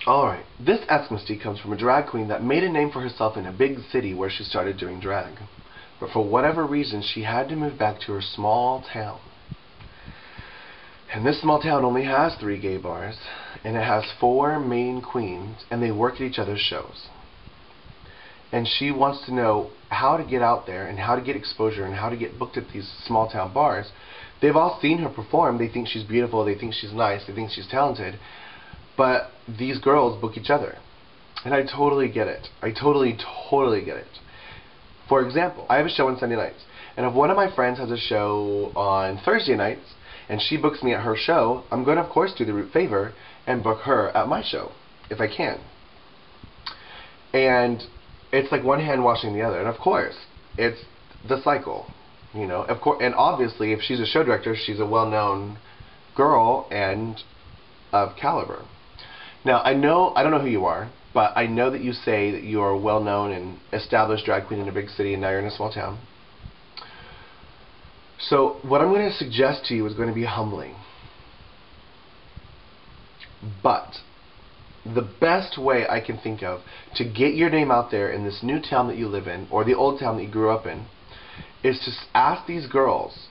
Alright, this Ask Misty comes from a drag queen that made a name for herself in a big city where she started doing drag. But for whatever reason, she had to move back to her small town. And this small town only has 3 gay bars, and it has 4 main queens, and they work at each other's shows. And she wants to know how to get out there, and how to get exposure, and how to get booked at these small town bars. They've all seen her perform. They think she's beautiful, they think she's nice, they think she's talented. But these girls book each other. And I totally get it. I totally get it. For example, I have a show on Sunday nights. And if one of my friends has a show on Thursday nights, and she books me at her show, I'm going to, of course, do the favor and book her at my show, if I can. And it's like one hand washing the other. And of course, it's the cycle. You know, of course, and obviously, if she's a show director, she's a well-known girl and of caliber. Now, I don't know who you are, but I know that you say that you are a well-known and established drag queen in a big city, and now you're in a small town. So, what I'm going to suggest to you is going to be humbling. But the best way I can think of to get your name out there in this new town that you live in, or the old town that you grew up in, is to ask these girls,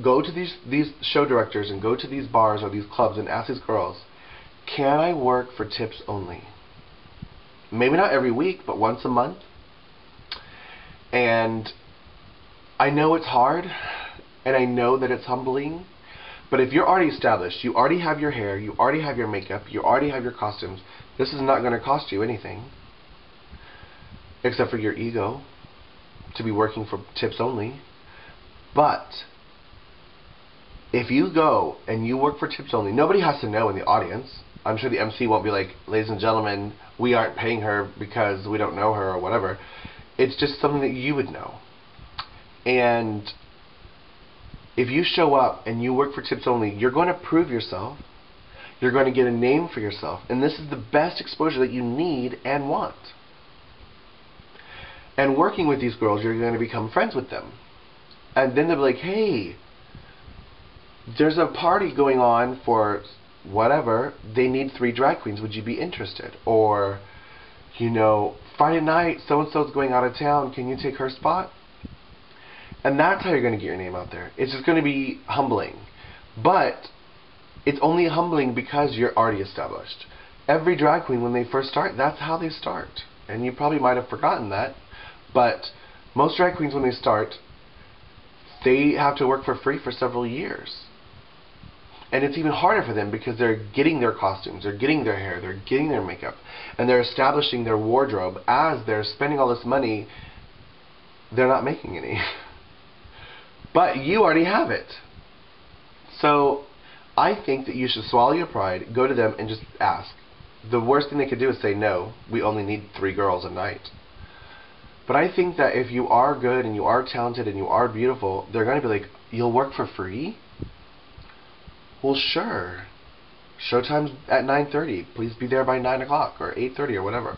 go to these show directors and go to these bars or these clubs and ask these girls, can I work for tips only? Maybe not every week, but once a month. And I know it's hard, and I know that it's humbling, but if you're already established, you already have your hair, you already have your makeup, you already have your costumes, this is not going to cost you anything, except for your ego, to be working for tips only. But if you go and you work for tips only, nobody has to know in the audience. I'm sure the MC won't be like, ladies and gentlemen, we aren't paying her because we don't know her or whatever. It's just something that you would know. And if you show up and you work for tips only, you're going to prove yourself. You're going to get a name for yourself. And this is the best exposure that you need and want. And working with these girls, you're going to become friends with them. And then they'll be like, hey, there's a party going on for whatever, they need 3 drag queens, would you be interested? Or, you know, Friday night, so-and-so's going out of town, can you take her spot? And that's how you're going to get your name out there. It's just going to be humbling. But it's only humbling because you're already established. Every drag queen, when they first start, that's how they start. And you probably might have forgotten that, but most drag queens, when they start, they have to work for free for several years. And it's even harder for them because they're getting their costumes, they're getting their hair, they're getting their makeup, and they're establishing their wardrobe. As they're spending all this money, they're not making any. But you already have it. So I think that you should swallow your pride, go to them and just ask. The worst thing they could do is say, no, we only need 3 girls a night. But I think that if you are good and you are talented and you are beautiful, they're going to be like, you'll work for free? Well, sure. Showtime's at 9:30. Please be there by 9 o'clock or 8:30 or whatever.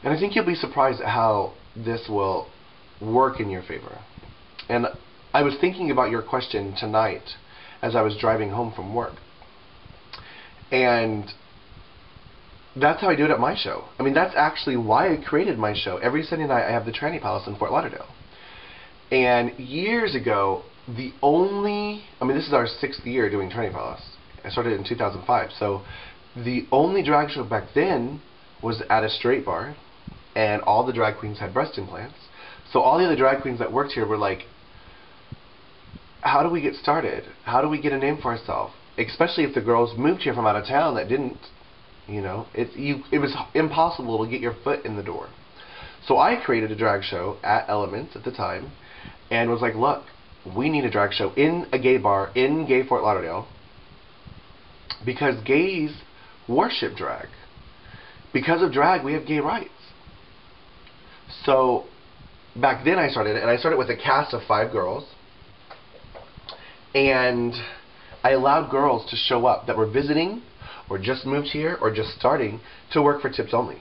And I think you'll be surprised at how this will work in your favor. And I was thinking about your question tonight as I was driving home from work. And that's how I do it at my show. I mean, that's actually why I created my show. Every Sunday night I have the Tranny Palace in Fort Lauderdale. And years ago, this is our 6th year doing Tranny Palace. I started in 2005. So the only drag show back then was at a straight bar, and all the drag queens had breast implants. So all the other drag queens that worked here were like, how do we get started? How do we get a name for ourselves? Especially if the girls moved here from out of town that didn't. You know, it was impossible to get your foot in the door. So I created a drag show at Elements at the time, and was like, look, we need a drag show in a gay bar in gay Fort Lauderdale, because gays worship drag. Because of drag, we have gay rights. So back then I started it, and I started with a cast of 5 girls, and I allowed girls to show up that were visiting or just moved here or just starting to work for tips only.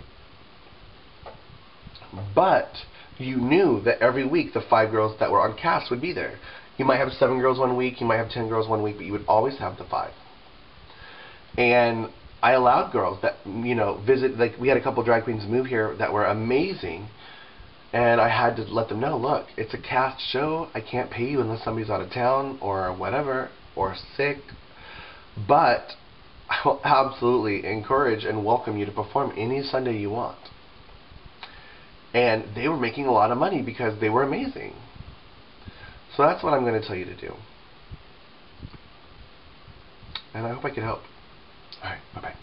But you knew that every week the 5 girls that were on cast would be there. You might have 7 girls one week, you might have 10 girls one week, but you would always have the 5. And I allowed girls that, visit, like we had a couple drag queens move here that were amazing, and I had to let them know, look, it's a cast show, I can't pay you unless somebody's out of town or whatever, or sick, but I will absolutely encourage and welcome you to perform any Sunday you want. And they were making a lot of money because they were amazing. So that's what I'm going to tell you to do. And I hope I could help. Alright, bye-bye.